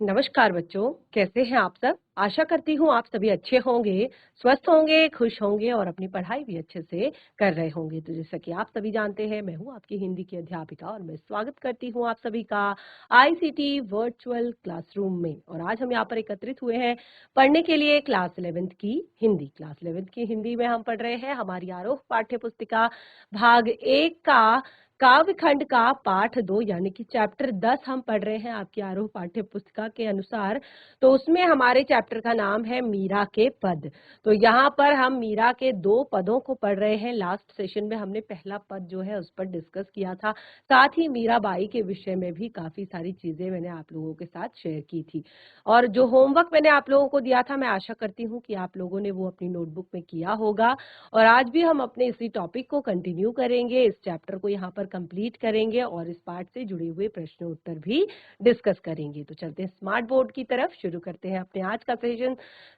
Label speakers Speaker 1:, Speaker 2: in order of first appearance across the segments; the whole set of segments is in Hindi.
Speaker 1: नमस्कार बच्चों, कैसे हैं आप सब? आशा करती हूँ आप सभी अच्छे होंगे, स्वस्थ होंगे, खुश होंगे और अपनी पढ़ाई भी अच्छे से कर रहे होंगे। तो जैसा कि आप सभी जानते हैं, मैं हूँ आपकी हिंदी की अध्यापिका और मैं स्वागत करती हूँ आप सभी का आईसीटी वर्चुअल क्लासरूम में। और आज हम यहाँ पर एकत्रित हुए हैं पढ़ने के लिए क्लास 11th की हिंदी। क्लास 11th की हिंदी में हम पढ़ रहे हैं हमारी आरोह पाठ्य पुस्तिका भाग 1 का काव्य खंड का पाठ 2 यानी कि चैप्टर 10 हम पढ़ रहे हैं आपकी आरोह पाठ्य पुस्तिका के अनुसार। तो उसमें हमारे चैप्टर का नाम है मीरा के पद। तो यहाँ पर हम मीरा के 2 पदों को पढ़ रहे हैं। लास्ट सेशन में हमने पहला पद जो है उस पर डिस्कस किया था। साथ ही मीराबाई के विषय में भी काफी सारी चीजें मैंने आप लोगों के साथ शेयर की थी। और जो होमवर्क मैंने आप लोगों को दिया था, मैं आशा करती हूँ कि आप लोगों ने वो अपनी नोटबुक में किया होगा। और आज भी हम अपने इसी टॉपिक को कंटिन्यू करेंगे, इस चैप्टर को यहाँ पर कंप्लीट करेंगे और इस पार्ट से जुड़े हुए प्रश्न उत्तर भी डिस्कस करेंगे। तो चलते हैं स्मार्ट बोर्ड की तरफ, शुरू करते हैं अपने आज का सेशन।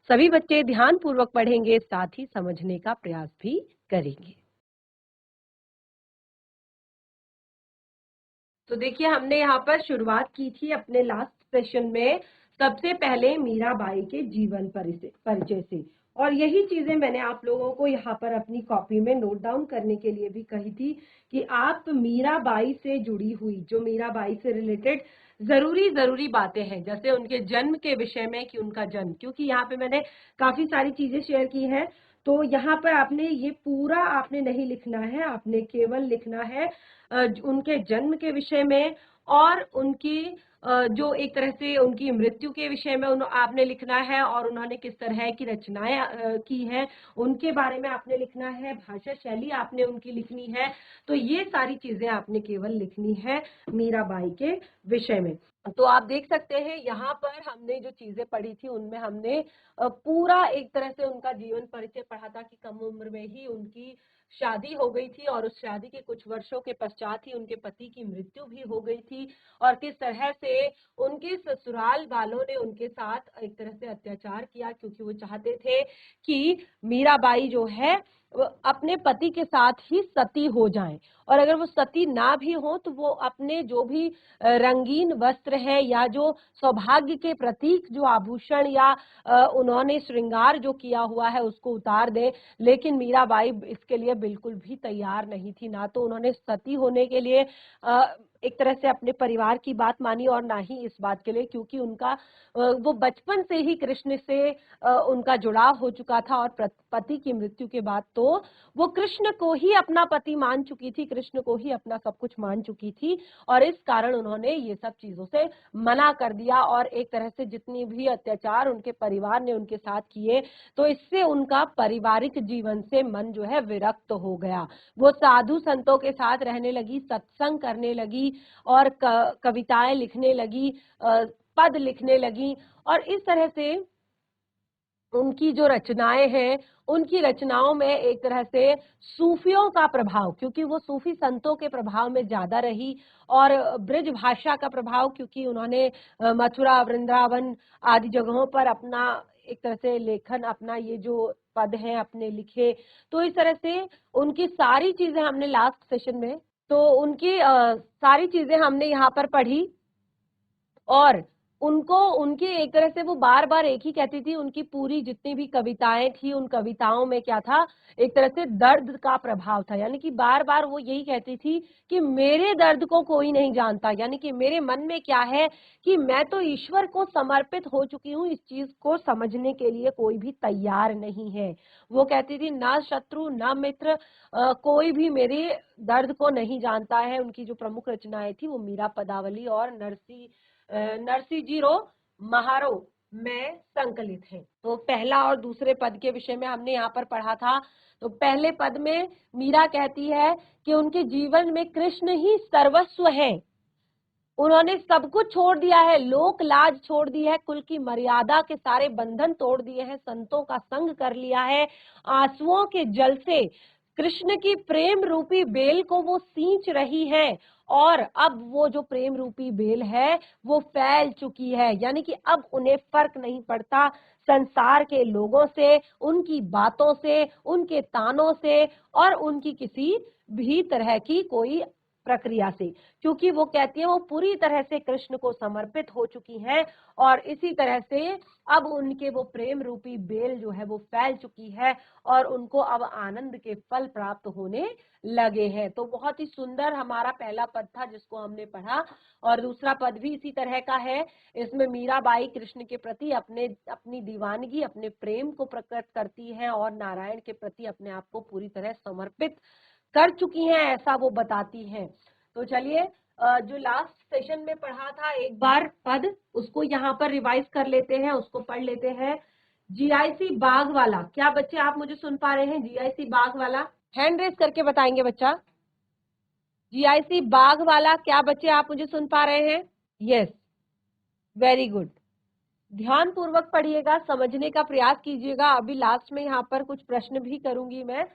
Speaker 1: सभी बच्चे ध्यान पूर्वक पढ़ेंगे, साथ ही समझने का प्रयास भी करेंगे। तो देखिए, हमने यहाँ पर शुरुआत की थी अपने लास्ट सेशन में सबसे पहले मीराबाई के जीवन परिचय से। और यही चीजें मैंने आप लोगों को यहाँ पर अपनी कॉपी में नोट डाउन करने के लिए भी कही थी कि आप मीराबाई से जुड़ी हुई, जो मीराबाई से रिलेटेड जरूरी बातें हैं, जैसे उनके जन्म के विषय में कि उनका जन्म, क्योंकि यहाँ पे मैंने काफी सारी चीजें शेयर की हैं। तो यहाँ पर आपने ये पूरा आपने नहीं लिखना है, आपने केवल लिखना है उनके जन्म के विषय में और उनकी जो एक तरह से उनकी मृत्यु के विषय में आपने लिखना है, और उन्होंने किस तरह की रचनाएं की हैं उनके बारे में आपने लिखना है, भाषा शैली आपने उनकी लिखनी है। तो ये सारी चीजें आपने केवल लिखनी है मीराबाई के विषय में। तो आप देख सकते हैं यहाँ पर हमने जो चीजें पढ़ी थी उनमें हमने पूरा एक तरह से उनका जीवन परिचय पढ़ा था कि कम उम्र में ही उनकी शादी हो गई थी और उस शादी के कुछ वर्षों के पश्चात ही उनके पति की मृत्यु भी हो गई थी, और किस तरह से उनके ससुराल वालों ने उनके साथ एक तरह से अत्याचार किया, क्योंकि वो चाहते थे कि मीराबाई जो है अपने पति के साथ ही सती हो जाएं, और अगर वो सती ना भी हो तो वो अपने जो भी रंगीन वस्त्र है या जो सौभाग्य के प्रतीक जो आभूषण या उन्होंने श्रृंगार जो किया हुआ है उसको उतार दे। लेकिन मीराबाई इसके लिए बिल्कुल भी तैयार नहीं थी। ना तो उन्होंने सती होने के लिए एक तरह से अपने परिवार की बात मानी, और ना ही इस बात के लिए क्योंकि उनका वो बचपन से ही कृष्ण से उनका जुड़ाव हो चुका था, और पति की मृत्यु के बाद तो वो कृष्ण को ही अपना पति मान चुकी थी, कृष्ण को ही अपना सब कुछ मान चुकी थी। और इस कारण उन्होंने ये सब चीजों से मना कर दिया, और एक तरह से जितनी भी अत्याचार उनके परिवार ने उनके साथ किए, तो इससे उनका पारिवारिक जीवन से मन जो है विरक्त हो गया। वो साधु संतों के साथ रहने लगी, सत्संग करने लगी और कविताएं लिखने लगी, पद लिखने लगी। और इस तरह से उनकी जो रचनाएं हैं, उनकी रचनाओं में एक तरह से सूफियों का प्रभाव, क्योंकि वो सूफी संतों के प्रभाव में ज्यादा रही, और ब्रज भाषा का प्रभाव, क्योंकि उन्होंने मथुरा वृंदावन आदि जगहों पर अपना एक तरह से लेखन, अपना ये जो पद हैं अपने लिखे। तो इस तरह से उनकी सारी चीजें हमने लास्ट सेशन में, तो उनकी सारी चीजें हमने यहाँ पर पढ़ी। और उनको उनकी एक तरह से वो बार बार एक ही कहती थी, उनकी पूरी जितनी भी कविताएं थी उन कविताओं में क्या था, एक तरह से दर्द का प्रभाव था। यानी कि बार बार वो यही कहती थी कि मेरे दर्द को कोई नहीं जानता, यानी कि मेरे मन में क्या है कि मैं तो ईश्वर को समर्पित हो चुकी हूँ, इस चीज को समझने के लिए कोई भी तैयार नहीं है। वो कहती थी ना शत्रु ना मित्र, कोई भी मेरे दर्द को नहीं जानता है। उनकी जो प्रमुख रचनाएं थी वो मीरा पदावली और नरसी जीरो महारो में संकलित है। तो पहला और दूसरे पद के विषय में हमने यहाँ पर पढ़ा था। तो पहले पद में मीरा कहती है कि उनके जीवन में कृष्ण ही सर्वस्व है, उन्होंने सब कुछ छोड़ दिया है, लोक लाज छोड़ दी है, कुल की मर्यादा के सारे बंधन तोड़ दिए हैं, संतों का संग कर लिया है, आंसुओं के जल से कृष्ण की प्रेम रूपी बेल को वो सींच रही है, और अब वो जो प्रेम रूपी बेल है वो फैल चुकी है। यानी कि अब उन्हें फर्क नहीं पड़ता संसार के लोगों से, उनकी बातों से, उनके तानों से, और उनकी किसी भी तरह की कोई प्रक्रिया से, क्योंकि वो कहती है वो पूरी तरह से कृष्ण को समर्पित हो चुकी हैं और इसी तरह से अब उनके वो प्रेम रूपी बेल जो है वो फैल चुकी है और उनको अब आनंद के फल प्राप्त होने लगे हैं। तो बहुत ही सुंदर हमारा पहला पद था जिसको हमने पढ़ा, और दूसरा पद भी इसी तरह का है। इसमें मीराबाई कृष्ण के प्रति अपनी दीवानगी, अपने प्रेम को प्रकट करती हैं और नारायण के प्रति अपने आप को पूरी तरह समर्पित कर चुकी हैं, ऐसा वो बताती हैं। तो चलिए जो लास्ट सेशन में पढ़ा था एक बार पद, उसको यहाँ पर रिवाइज कर लेते हैं, उसको पढ़ लेते हैं। जीआईसी बाग वाला, क्या बच्चे आप मुझे सुन पा रहे हैं? जीआईसी बाग वाला हैंड रेस करके बताएंगे बच्चा। जीआईसी बाग वाला, क्या बच्चे आप मुझे सुन पा रहे हैं? Yes, very good. ध्यान पूर्वक पढ़िएगा, समझने का प्रयास कीजिएगा। अभी लास्ट में यहाँ पर कुछ प्रश्न भी करूंगी मैं।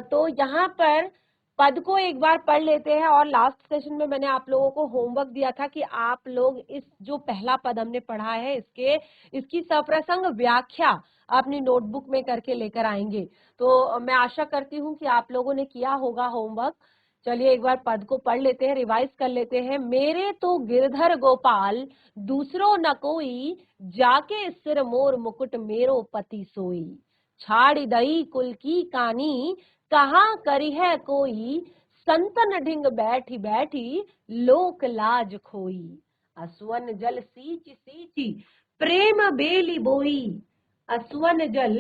Speaker 1: तो यहाँ पर पद को एक बार पढ़ लेते हैं, और लास्ट सेशन में मैंने आप लोगों को होमवर्क दिया था कि आप लोग इस जो पहला पद हमने पढ़ा है इसकी सप्रसंग व्याख्या अपनी नोटबुक में करके लेकर आएंगे। तो मैं आशा करती हूँ कि आप लोगों ने किया होगा होमवर्क। चलिए एक बार पद को पढ़ लेते हैं, रिवाइज कर लेते हैं। मेरे तो गिरधर गोपाल दूसरो न कोई, जाके सिर मोर मुकुट मेरो पति सोई। छाड़ दई कुल की कानी, कहाँ करी है कोई, संतन ढिंग बैठी बैठी लोक लाज खोई। असवन जल सींच सींची प्रेम बेली बोई, असवन जल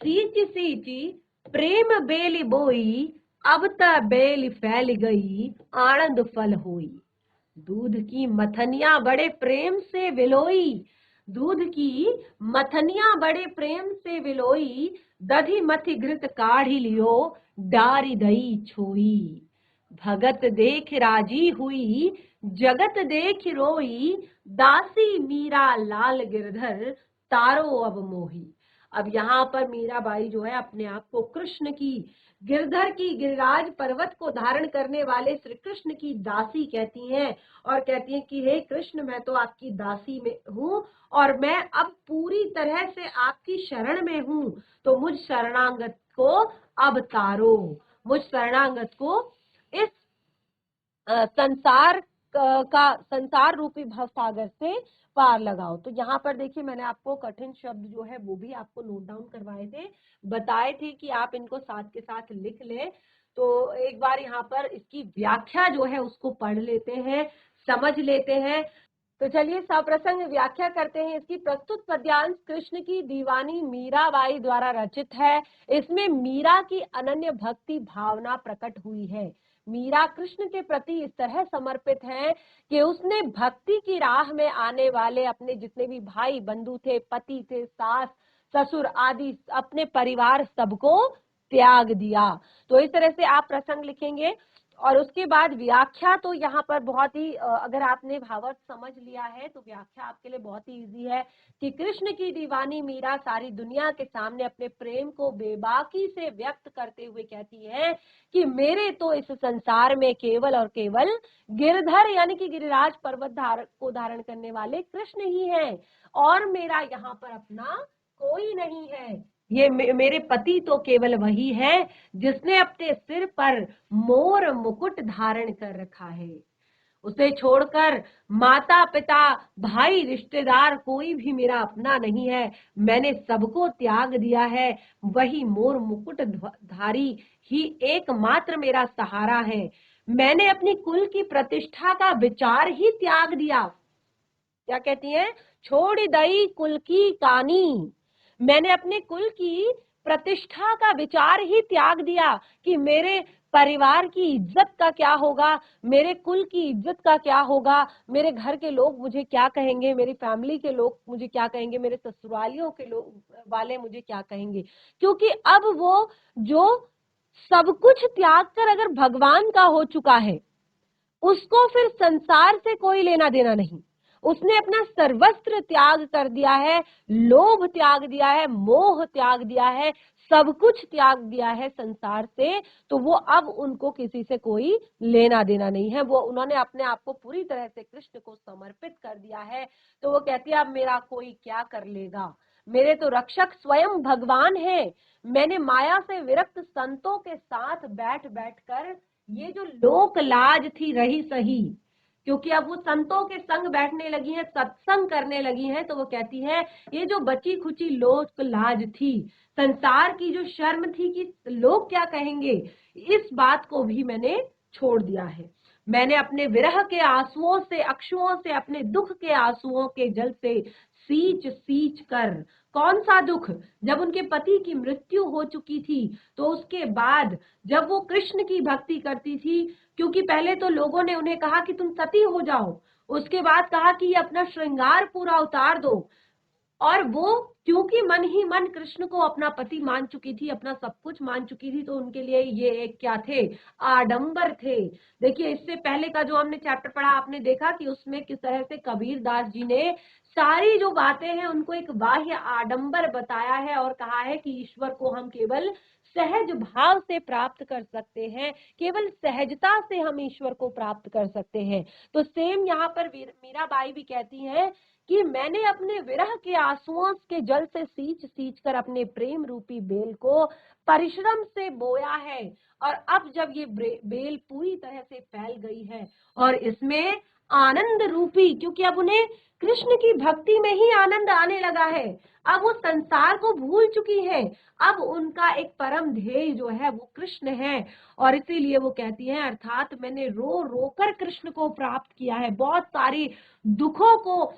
Speaker 1: सींच सींची प्रेम बेली बोई, अब त बेल फैल गई आनंद फल होई। दूध की मथनिया बड़े प्रेम से विलोई, दूध की मथनिया बड़े प्रेम से विलोई, दधी मथि घृत काढ़ी लियो डारी दई छोई। भगत देख राजी हुई जगत देख रोई, दासी मीरा लाल गिरधर तारो अब मोही। अब यहाँ पर मीराबाई जो है अपने आप को कृष्ण की, गिरधर की, गिरिराज पर्वत को धारण करने वाले श्री कृष्ण की दासी कहती हैं, और कहती हैं कि हे कृष्ण, मैं तो आपकी दासी में हूँ और मैं अब पूरी तरह से आपकी शरण में हूँ, तो मुझ शरणागत को अब तारो, मुझ शरणागत को इस संसार रूपी भवसागर से पार लगाओ। तो यहाँ पर देखिए मैंने आपको कठिन शब्द जो है वो भी आपको नोट डाउन करवाए थे, बताए थे कि आप इनको साथ के साथ लिख लें। तो एक बार यहाँ पर इसकी व्याख्या जो है उसको पढ़ लेते हैं, समझ लेते हैं। तो चलिए सप्रसंग व्याख्या करते हैं इसकी। प्रस्तुत पद्यांश कृष्ण की दीवानी मीराबाई द्वारा रचित है। इसमें मीरा की अनन्य भक्ति भावना प्रकट हुई है। मीरा कृष्ण के प्रति इस तरह समर्पित है कि उसने भक्ति की राह में आने वाले अपने जितने भी भाई बंधु थे, पति थे, सास ससुर आदि अपने परिवार सबको त्याग दिया। तो इस तरह से आप प्रसंग लिखेंगे। और उसके बाद व्याख्या, तो यहाँ पर बहुत ही अगर आपने भावार्थ समझ लिया है तो व्याख्या आपके लिए बहुत ही इजी है कि कृष्ण की दीवानी मीरा सारी दुनिया के सामने अपने प्रेम को बेबाकी से व्यक्त करते हुए कहती है कि मेरे तो इस संसार में केवल और केवल गिरधर यानी कि गिरिराज पर्वत को धारण करने वाले कृष्ण ही हैं, और मेरा यहाँ पर अपना कोई नहीं है। ये मेरे पति तो केवल वही है जिसने अपने सिर पर मोर मुकुट धारण कर रखा है। उसे छोड़कर माता पिता भाई रिश्तेदार कोई भी मेरा अपना नहीं है, मैंने सबको त्याग दिया है। वही मोर मुकुट धारी ही एकमात्र मेरा सहारा है। मैंने अपनी कुल की प्रतिष्ठा का विचार ही त्याग दिया। क्या कहती हैं? छोड़ दई कुल की कानी, मैंने अपने कुल की प्रतिष्ठा का विचार ही त्याग दिया कि मेरे परिवार की इज्जत का क्या होगा, मेरे कुल की इज्जत का क्या होगा, मेरे घर के लोग मुझे क्या कहेंगे, मेरी फैमिली के लोग मुझे क्या कहेंगे, मेरे ससुरालियों के लोग वाले मुझे क्या कहेंगे। क्योंकि अब वो जो सब कुछ त्याग कर अगर भगवान का हो चुका है, उसको फिर संसार से कोई लेना देना नहीं। उसने अपना सर्वस्त्र त्याग कर दिया है, लोभ त्याग दिया है, मोह त्याग दिया है, सब कुछ त्याग दिया है संसार से। तो वो अब उनको किसी से कोई लेना देना नहीं है, वो उन्होंने अपने आप को पूरी तरह से कृष्ण को समर्पित कर दिया है। तो वो कहती है अब मेरा कोई क्या कर लेगा, मेरे तो रक्षक स्वयं भगवान है। मैंने माया से विरक्त संतों के साथ बैठ बैठ कर ये जो लोक लाज थी रही सही, क्योंकि अब वो संतों के संग बैठने लगी हैं, सत्संग करने लगी हैं, तो वो कहती है ये जो बची खुची लोक लाज थी, संसार की जो शर्म थी कि लोग क्या कहेंगे, इस बात को भी मैंने छोड़ दिया है। मैंने अपने विरह के आंसुओं से, अश्रुओं से, अपने दुख के आंसुओं के जल से सींच सींच कर, कौन सा दुख, जब उनके पति की मृत्यु हो चुकी थी तो उसके बाद जब वो कृष्ण की भक्ति करती थी, क्योंकि पहले तो लोगों ने उन्हें कहा कि तुम सती हो जाओ, उसके बाद कहा कि अपना श्रृंगार पूरा उतार दो, और वो क्योंकि मन ही मन कृष्ण को अपना पति मान चुकी थी, अपना सब कुछ मान चुकी थी, तो उनके लिए ये एक क्या थे, आडंबर थे। देखिए इससे पहले का जो हमने चैप्टर पढ़ा, आपने देखा कि उसमें किस तरह से कबीर दास जी ने सारी जो बातें हैं उनको एक बाह्य आडंबर बताया है और कहा है कि ईश्वर को हम केवल सहज भाव से प्राप्त कर सकते हैं, केवल सहजता से हम ईश्वर को प्राप्त कर सकते हैं। तो सेम यहाँ पर मीराबाई भी कहती हैं कि मैंने अपने विरह के आंसुओं के जल से सींच सींच कर अपने प्रेम रूपी बेल को परिश्रम से बोया है, और अब जब ये बेल पूरी तरह से फैल गई है और इसमें आनंद रूपी, क्योंकि अब उन्हें कृष्ण की भक्ति में ही आनंद आने लगा है, अब वो संसार को भूल चुकी है, अब उनका एक परम ध्येय जो है वो कृष्ण है, और इसीलिए वो कहती है अर्थात मैंने रो रो कर कृष्ण को प्राप्त किया है, बहुत सारी दुखों को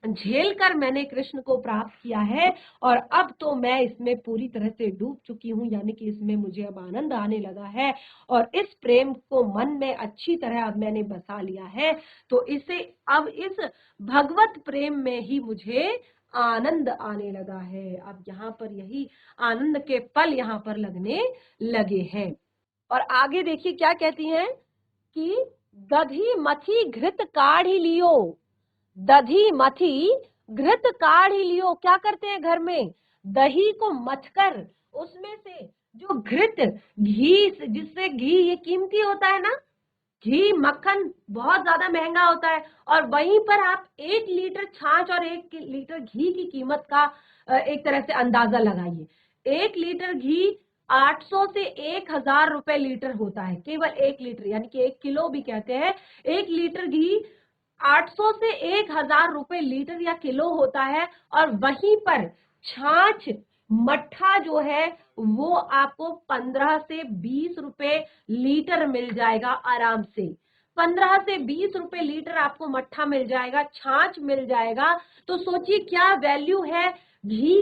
Speaker 1: झेल कर मैंने कृष्ण को प्राप्त किया है, और अब तो मैं इसमें पूरी तरह से डूब चुकी हूँ, यानी कि इसमें मुझे अब आनंद आने लगा है, और इस प्रेम को मन में अच्छी तरह अब मैंने बसा लिया है, तो इसे अब इस भगवत प्रेम में ही मुझे आनंद आने लगा है। अब यहाँ पर यही आनंद के पल यहाँ पर लगने लगे हैं। और आगे देखिए क्या कहती हैं कि दधी मथी घृत काढ़ी लियो, दधी मथी घृत काढ़ी लियो, क्या करते हैं घर में, दही को मथकर उसमें से जो घृत, घी, जिससे घी ये कीमती होता है ना, घी मक्खन बहुत ज्यादा महंगा होता है, और वहीं पर आप 1 लीटर छाछ और 1 लीटर घी की कीमत का एक तरह से अंदाजा लगाइए। 1 लीटर घी 800 से 1000 रुपए लीटर होता है, केवल 1 लीटर, यानी कि 1 किलो भी कहते हैं। 1 लीटर घी 800 से 1000 रुपए लीटर या किलो होता है, और वहीं पर छाछ, मट्ठा जो है वो आपको 15 से 20 रुपए लीटर मिल जाएगा आराम से। 15 से 20 रुपए लीटर आपको मट्ठा मिल जाएगा, छाछ मिल जाएगा। तो सोचिए क्या वैल्यू है घी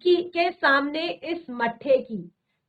Speaker 1: की के सामने इस मट्ठे की,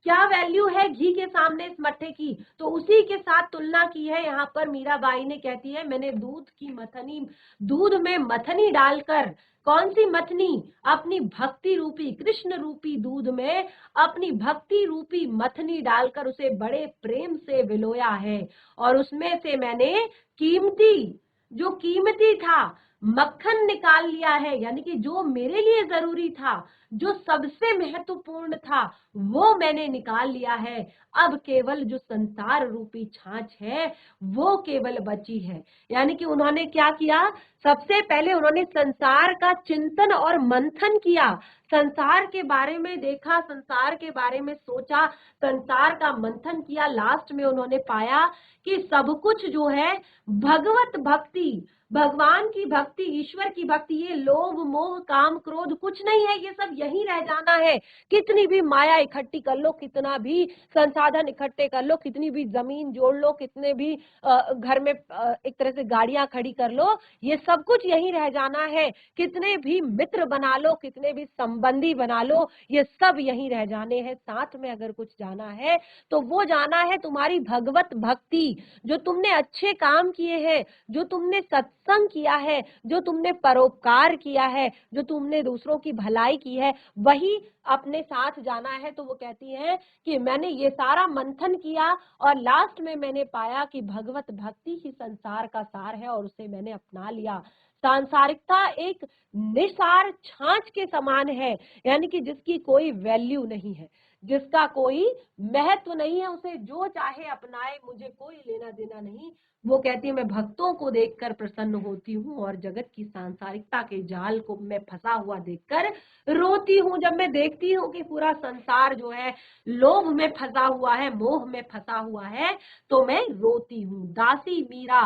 Speaker 1: क्या वैल्यू है घी के सामने इस मट्ठे की। तो उसी के साथ तुलना की है यहाँ पर मीराबाई ने, कहती है मैंने दूध की मथनी, दूध में मथनी डालकर, कौन सी मथनी, अपनी भक्ति रूपी, कृष्ण रूपी दूध में अपनी भक्ति रूपी मथनी डालकर उसे बड़े प्रेम से विलोया है, और उसमें से मैंने कीमती, जो कीमती था, मक्खन निकाल लिया है, यानी कि जो मेरे लिए जरूरी था, जो सबसे महत्वपूर्ण था, वो मैंने निकाल लिया है। अब केवल जो संसार रूपी छाछ है वो केवल बची है। यानी कि उन्होंने क्या किया, सबसे पहले उन्होंने संसार का चिंतन और मंथन किया, संसार के बारे में देखा, संसार के बारे में सोचा, संसार का मंथन किया, लास्ट में उन्होंने पाया कि सब कुछ जो है भगवत भक्ति, भगवान की भक्ति, ईश्वर की भक्ति, ये लोभ मोह काम क्रोध कुछ नहीं है, ये सब यहीं रह जाना है। कितनी भी माया इकट्ठी कर लो, कितना भी संसाधन इकट्ठे कर लो, कितनी भी जमीन जोड़ लो, कितने भी घर में एक तरह से गाड़ियां खड़ी कर लो, ये सब कुछ यहीं रह जाना है। कितने भी मित्र बना लो, कितने भी संबंधी बना लो, ये सब यहीं रह जाने हैं। साथ में अगर कुछ जाना है तो वो जाना है तुम्हारी भगवत भक्ति, जो तुमने अच्छे काम किए हैं, जो तुमने सत्संग किया है, जो तुमने परोपकार किया है, जो तुमने दूसरों की भलाई की है, वही अपने साथ जाना है। तो वो कहती है कि मैंने ये सारा मंथन किया और लास्ट में मैंने पाया कि भगवत भक्ति ही संसार का सार है, और उसे मैंने अपना लिया। सांसारिकता एक निसार छाछ के समान है, यानी कि जिसकी कोई वैल्यू नहीं है, जिसका कोई महत्व नहीं है, उसे जो चाहे अपनाए, मुझे कोई लेना देना नहीं। वो कहती है मैं भक्तों को देखकर प्रसन्न होती हूँ और जगत की सांसारिकता के जाल को मैं फंसा हुआ देखकर रोती हूँ। जब मैं देखती हूँ कि पूरा संसार जो है लोभ में फंसा हुआ है, मोह में फंसा हुआ है, तो मैं रोती हूँ। दासी मीरा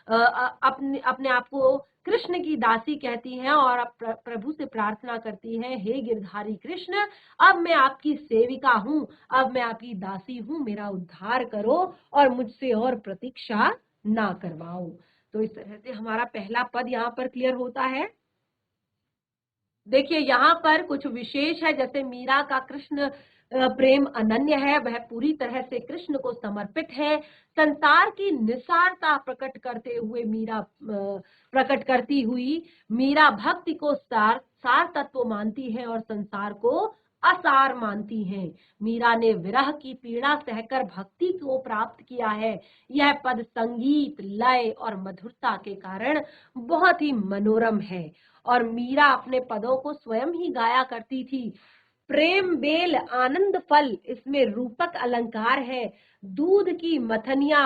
Speaker 1: अपने अपने आप को कृष्ण की दासी कहती हैं और प्रभु से प्रार्थना करती हैं, हे गिरधारी कृष्ण, अब मैं आपकी सेविका हूँ, अब मैं आपकी दासी हूँ, मेरा उद्धार करो और मुझसे और प्रतीक्षा ना करवाओ। तो इस तरह से हमारा पहला पद यहाँ पर क्लियर होता है। देखिए यहाँ पर कुछ विशेष है, जैसे मीरा का कृष्ण प्रेम अनन्य है, वह पूरी तरह से कृष्ण को समर्पित है। संसार की निसारता प्रकट करते हुए प्रकट करती हुई मीरा भक्ति को सार तत्व मानती है और संसार को असार मानती हैं। मीरा ने विरह की पीड़ा सहकर भक्ति को प्राप्त किया है। यह पद संगीत, लय और मधुरता के कारण बहुत ही मनोरम है और मीरा अपने पदों को स्वयं ही गाया करती थी। प्रेम बेल आनंद फल, इसमें रूपक अलंकार है। दूध की मथनिया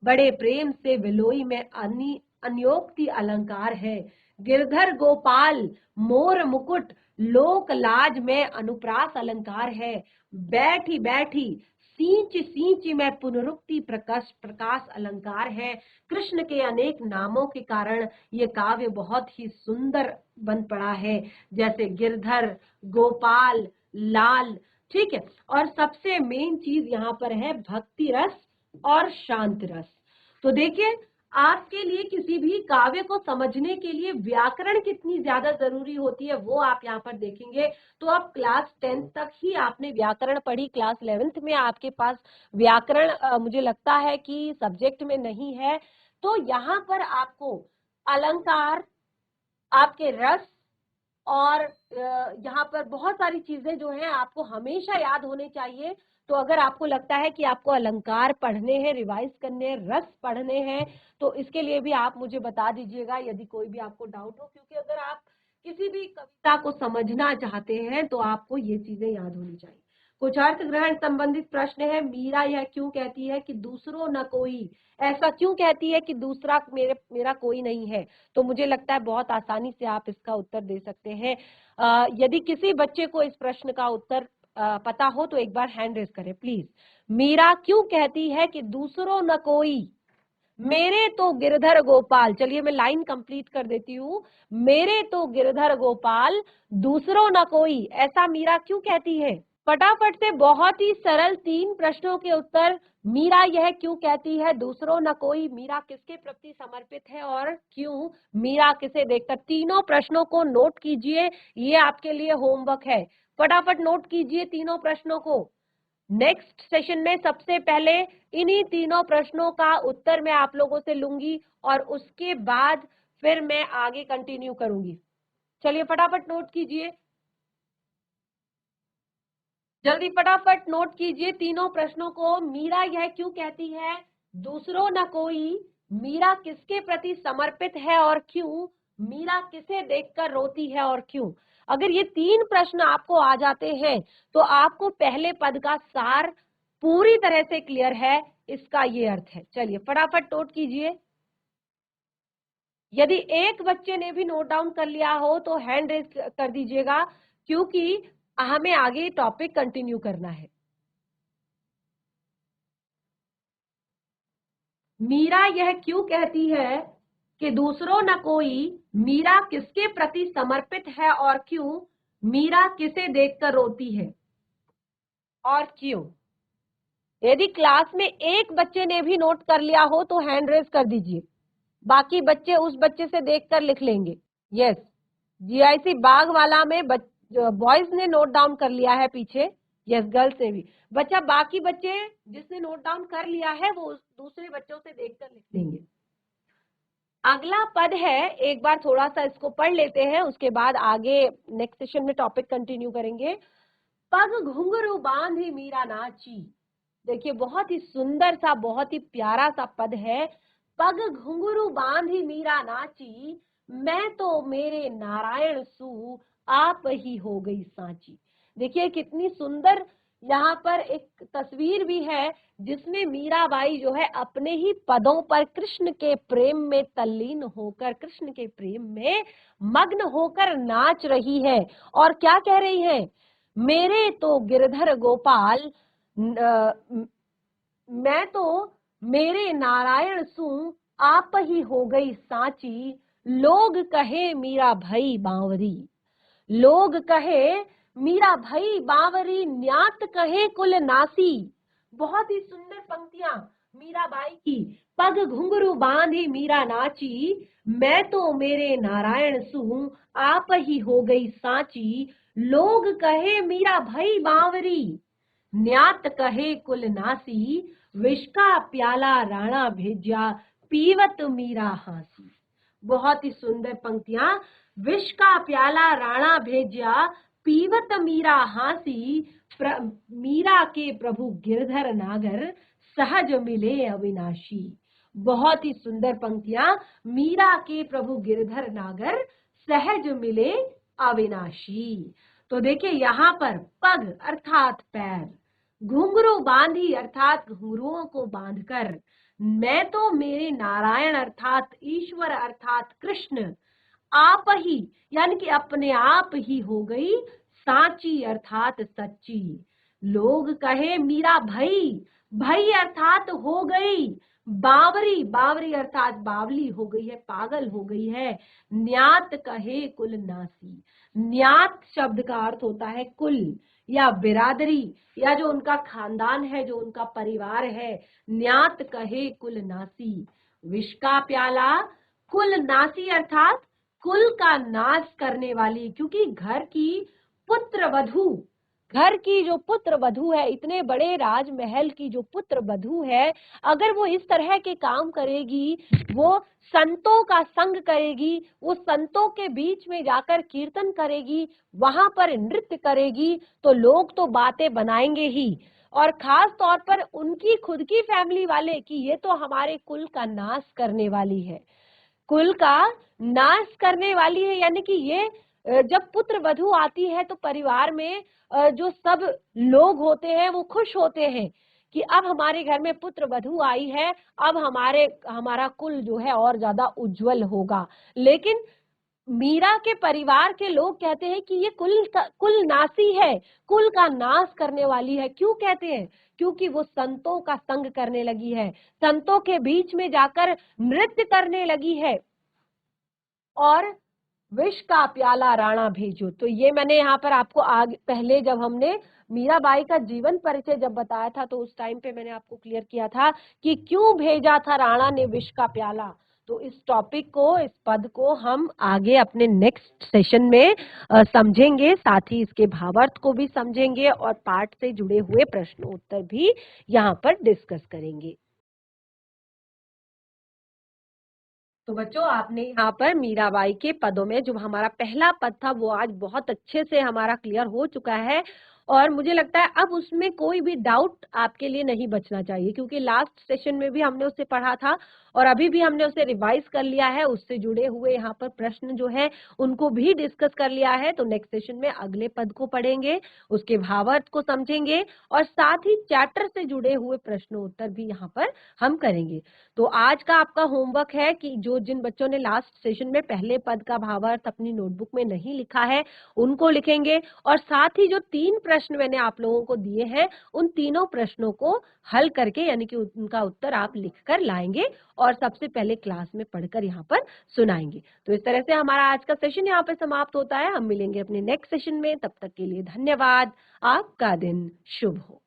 Speaker 1: बड़े प्रेम से विलोई में अन्योक्ति अलंकार है। गिरधर गोपाल मोर मुकुट लोक लाज में अनुप्रास अलंकार है। बैठी बैठी सींच सींच में पुनरुक्ति प्रकाश अलंकार है। कृष्ण के अनेक नामों के कारण ये काव्य बहुत ही सुंदर बन पड़ा है, जैसे गिरधर, गोपाल, लाल, ठीक है। और सबसे मेन चीज यहाँ पर है भक्ति रस और शांत रस। तो देखिए आपके लिए किसी भी काव्य को समझने के लिए व्याकरण कितनी ज्यादा जरूरी होती है वो आप यहाँ पर देखेंगे। तो आप क्लास 10th तक ही आपने व्याकरण पढ़ी, क्लास 11th में आपके पास व्याकरण मुझे लगता है कि सब्जेक्ट में नहीं है। तो यहाँ पर आपको अलंकार, आपके रस और यहाँ पर बहुत सारी चीजें जो हैं आपको हमेशा याद होने चाहिए। तो अगर आपको लगता है कि आपको अलंकार पढ़ने हैं, रिवाइज करने हैं, रस पढ़ने हैं, तो इसके लिए भी आप मुझे बता दीजिएगा यदि कोई भी आपको डाउट हो, क्योंकि अगर आप किसी भी कविता को समझना चाहते हैं तो आपको ये चीजें याद होनी चाहिए। कुछ अर्थ ग्रहण संबंधित प्रश्न है। मीरा यह क्यों कहती है कि दूसरों न कोई, ऐसा क्यों कहती है कि दूसरा मेरा कोई नहीं है? तो मुझे लगता है बहुत आसानी से आप इसका उत्तर दे सकते हैं। यदि किसी बच्चे को इस प्रश्न का उत्तर पता हो तो एक बार हैंड रेज करें प्लीज। मीरा क्यों कहती है कि दूसरों न कोई, मेरे तो गिरधर गोपाल, चलिए मैं लाइन कंप्लीट कर देती हूँ। मेरे तो गिरधर गोपाल दूसरों न कोई, ऐसा मीरा क्यों कहती है? फटाफट से बहुत ही सरल 3 प्रश्नों के उत्तर। मीरा यह क्यों कहती है दूसरों न कोई, मीरा किसके प्रति समर्पित है और क्यों, मीरा किसे देखकर? तीनों प्रश्नों को नोट कीजिए, ये आपके लिए होमवर्क है। फटाफट नोट कीजिए तीनों प्रश्नों को। नेक्स्ट सेशन में सबसे पहले इन्हीं तीनों प्रश्नों का उत्तर मैं आप लोगों से लूंगी और उसके बाद फिर मैं आगे कंटिन्यू करूंगी। चलिए फटाफट नोट कीजिए, जल्दी फटाफट नोट कीजिए तीनों प्रश्नों को। मीरा यह क्यों कहती है दूसरों न कोई, मीरा किसके प्रति समर्पित है और क्यों, मीरा किसे देखकर रोती है और क्यों? अगर ये 3 प्रश्न आपको आ जाते हैं तो आपको पहले पद का सार पूरी तरह से क्लियर है, इसका ये अर्थ है। चलिए फटाफट नोट कीजिए। यदि एक बच्चे ने भी नोट डाउन कर लिया हो तो हैंड रेज कर दीजिएगा, क्योंकि हमें आगे टॉपिक कंटिन्यू करना है। मीरा यह क्यों कहती है कि दूसरों न कोई, मीरा किसके प्रति समर्पित है और क्यों, मीरा किसे देखकर रोती है और क्यों? यदि क्लास में एक बच्चे ने भी नोट कर लिया हो तो हैंड रेज कर दीजिए, बाकी बच्चे उस बच्चे से देखकर लिख लेंगे। यस, जीआईसी बाग वाला में बॉयज ने नोट डाउन कर लिया है पीछे। यस, गर्ल्स ने भी। बच्चा बाकी बच्चे जिसने नोट डाउन कर लिया है वो दूसरे बच्चों से देखकर लिख लेंगे। अगला पद है, एक बार थोड़ा सा इसको पढ़ लेते हैं, उसके बाद आगे नेक्स्ट सेशन में टॉपिक कंटिन्यू करेंगे। पग घुंघरू बांधी मीरा नाची। देखिए बहुत ही सुंदर सा, बहुत ही प्यारा सा पद है। पग घुंघरू बांधी मीरा नाची, मैं तो मेरे नारायण सू आप ही हो गई सांची। देखिए कितनी सुंदर यहाँ पर एक तस्वीर भी है जिसमें मीराबाई जो है अपने ही पदों पर कृष्ण के प्रेम में तल्लीन होकर, कृष्ण के प्रेम में मग्न होकर नाच रही है और क्या कह रही है, मेरे तो गिरधर गोपाल मैं तो मेरे नारायण सू आप ही हो गई सांची, लोग कहे मीरा भई बांवरी, लोग कहे मीरा भई बावरी, न्यात कहे कुल नासी। बहुत ही सुंदर पंक्तियां मीराबाई की। पग घुंघरू बांधी मीरा नाची, मैं तो मेरे नारायण सू आप ही हो गई सांची, लोग कहे मीरा भई बावरी, न्यात कहे कुल नासी, विष का प्याला राणा भेजा, पीवत मीरा हासी। बहुत ही सुंदर पंक्तियां। विष का प्याला राणा भेजा, पीवत मीरा हासी, मीरा के प्रभु गिरधर नागर, सहज मिले अविनाशी। बहुत ही सुंदर पंक्तियां। मीरा के प्रभु गिरधर नागर, सहज मिले अविनाशी। तो देखिए यहाँ पर पग अर्थात पैर, घुंघरू बांधी अर्थात घुंघरुओं को बांधकर, मैं तो मेरे नारायण अर्थात ईश्वर अर्थात कृष्ण, आप ही यानी कि अपने आप ही हो गई साची अर्थात सच्ची, लोग कहे मीरा भई, भई अर्थात हो गई, बावरी, बावरी अर्थात बावली हो गई है, पागल हो गई है, न्यात कहे कुल नासी। न्यात शब्द का अर्थ होता है कुल या बिरादरी या जो उनका खानदान है, जो उनका परिवार है। न्यात कहे कुल नासी, विष का प्याला, कुल नासी अर्थात कुल का नाश करने वाली, क्योंकि घर की पुत्र वधू, घर की जो पुत्र वधू है, इतने बड़े राजमहल की जो पुत्र वधू है, अगर वो इस तरह के काम करेगी, वो संतों का संग करेगी, वो संतों के बीच में जाकर कीर्तन करेगी, वहां पर नृत्य करेगी, तो लोग तो बातें बनाएंगे ही, और खास तौर पर उनकी खुद की फैमिली वाले कि ये तो हमारे कुल का नाश करने वाली है, कुल का नाश करने वाली है। यानी कि ये जब पुत्र वधू आती है तो परिवार में जो सब लोग होते हैं वो खुश होते हैं कि अब हमारे घर में पुत्र वधू आई है, अब हमारा कुल जो है और ज्यादा उज्जवल होगा। लेकिन मीरा के परिवार के लोग कहते हैं कि ये कुल नासी है, कुल का नाश करने वाली है। क्यों कहते हैं? क्योंकि वो संतों का संग करने लगी है, संतों के बीच में जाकर नृत्य करने लगी है, और विष का प्याला राणा भेजो। तो ये मैंने यहाँ पर आपको आगे पहले जब हमने मीराबाई का जीवन परिचय जब बताया था तो उस टाइम पे मैंने आपको क्लियर किया था कि क्यों भेजा था राणा ने विष का प्याला। तो इस टॉपिक को, इस पद को हम आगे अपने नेक्स्ट सेशन में समझेंगे, साथ ही इसके भावार्थ को भी समझेंगे और पाठ से जुड़े हुए प्रश्न उत्तर भी यहाँ पर डिस्कस करेंगे। तो बच्चों, आपने यहाँ पर मीराबाई के पदों में जो हमारा पहला पद था वो आज बहुत अच्छे से हमारा क्लियर हो चुका है, और मुझे लगता है अब उसमें कोई भी डाउट आपके लिए नहीं बचना चाहिए, क्योंकि लास्ट सेशन में भी हमने उससे पढ़ा था और अभी भी हमने उसे रिवाइज कर लिया है, उससे जुड़े हुए यहाँ पर प्रश्न जो है उनको भी डिस्कस कर लिया है। तो नेक्स्ट सेशन में अगले पद को पढ़ेंगे, उसके भावार्थ को समझेंगे और साथ ही चैप्टर से जुड़े हुए प्रश्न उत्तर भी यहाँ पर हम करेंगे। तो आज का आपका होमवर्क है कि जिन बच्चों ने लास्ट सेशन में पहले पद का भावार्थ अपनी नोटबुक में नहीं लिखा है उनको लिखेंगे, और साथ ही जो 3 प्रश्न मैंने आप लोगों को दिए हैं उन तीनों प्रश्नों को हल करके यानी कि उनका उत्तर आप लिखकर लाएंगे और सबसे पहले क्लास में पढ़कर यहाँ पर सुनाएंगे। तो इस तरह से हमारा आज का सेशन यहाँ पर समाप्त होता है। हम मिलेंगे अपने नेक्स्ट सेशन में, तब तक के लिए धन्यवाद। आपका दिन शुभ हो।